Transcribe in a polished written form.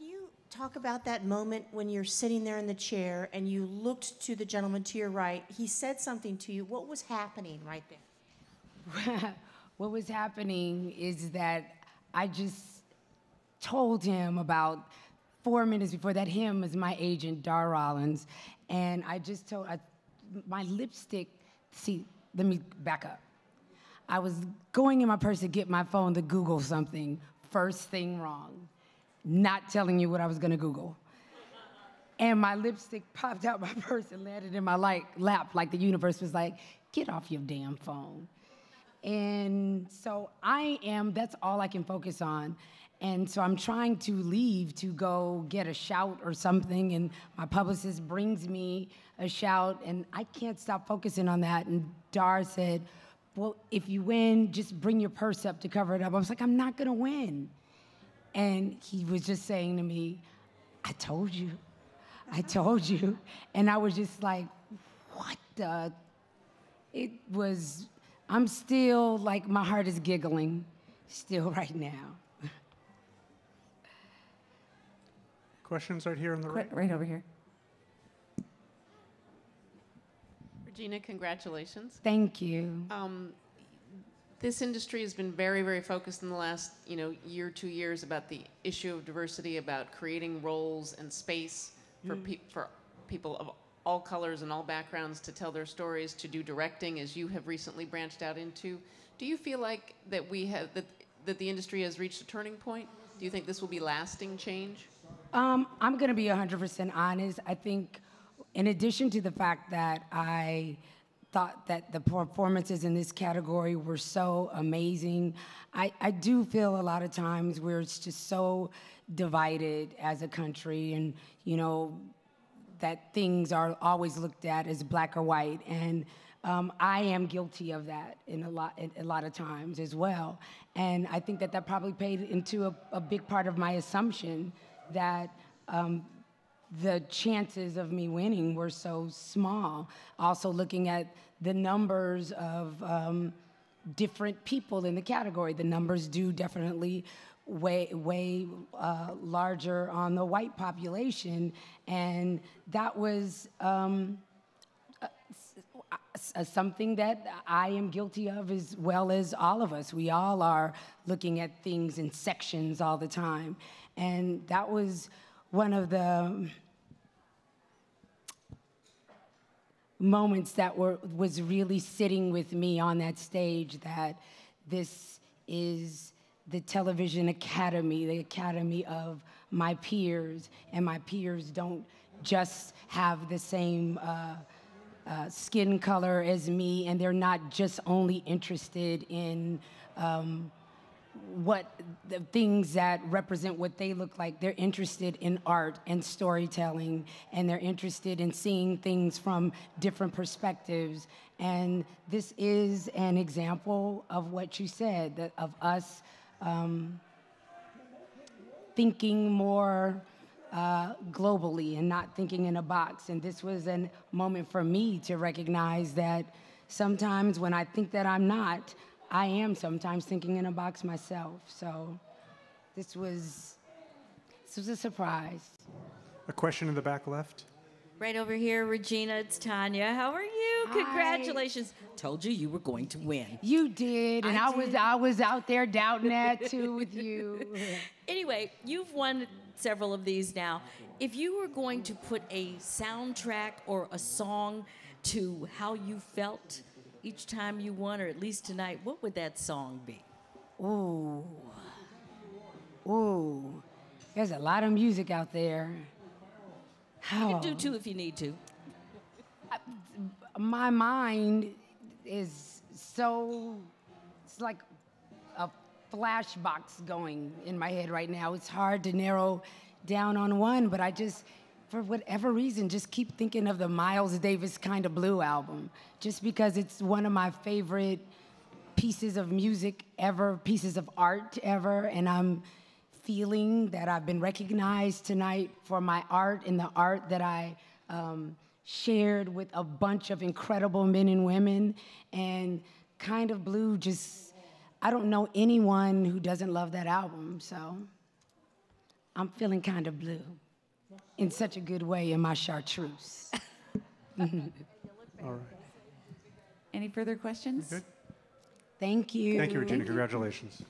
you talk about that moment when you're sitting there in the chair and you looked to the gentleman to your right? He said something to you. What was happening right there? What was happening is that I just told him about 4 minutes before that him is my agent, Dar Rollins, and I just told, my lipstick, see, let me back up. I was going in my purse to get my phone to Google something, first thing wrong, not telling you what I was gonna Google. And my lipstick popped out my purse and landed in my lap like the universe was like, get off your damn phone. And so that's all I can focus on. And so I'm trying to leave to go get a shout or something, and my publicist brings me a shout, and I can't stop focusing on that. And Dar said, well, if you win, just bring your purse up to cover it up. I was like, I'm not gonna win. And he was just saying to me, I told you. And I was just like, what the? I'm still, like, my heart is giggling still right now. Questions right here on the right. Right over here. Regina, congratulations. Thank you. This industry has been very, very focused in the last, year, 2 years about the issue of diversity, about creating roles and space for people of all colors and all backgrounds to tell their stories, to do directing, as you have recently branched out into. Do you feel like that that the industry has reached a turning point? Do you think this will be lasting change? I'm going to be 100% honest. I think, in addition to the fact that I thought that the performances in this category were so amazing, I do feel a lot of times where it's just so divided as a country, and that things are always looked at as black or white, and I am guilty of that a lot of times as well. And I think that probably played into a big part of my assumption that the chances of me winning were so small. Also looking at the numbers of different people in the category, the numbers do definitely way larger on the white population, and that was something that I am guilty of as well as all of us. We all are looking at things in sections all the time, and that was one of the moments that was really sitting with me on that stage, that this is the Television Academy, the academy of my peers, and my peers don't just have the same skin color as me, and they're not just only interested in what the things that represent what they look like. They're interested in art and storytelling, and they're interested in seeing things from different perspectives. And this is an example of what you said, of us thinking more globally and not thinking in a box. And this was a moment for me to recognize that sometimes when I think that I'm not, I am sometimes thinking in a box myself. So this was a surprise. A question in the back left. Right over here, Regina, it's Tanya. How are you? Hi. Congratulations. Told you were going to win. You did, and I was out there doubting that too with you. Anyway, you've won several of these now. If you were going to put a soundtrack or a song to how you felt each time you won, or at least tonight, what would that song be? Ooh. There's a lot of music out there. You can do two if you need to. My mind is it's like a flashbox going in my head right now. It's hard to narrow down on one, but I just, for whatever reason, just keep thinking of the Miles Davis Kind of Blue album, just because it's one of my favorite pieces of music ever, pieces of art ever, and I'm feeling that I've been recognized tonight for my art and the art that I shared with a bunch of incredible men and women. And Kind of Blue, just, I don't know anyone who doesn't love that album, so I'm feeling kind of blue in such a good way in my chartreuse. All right. Any further questions? Good. Thank you. Thank you, Regina. Congratulations.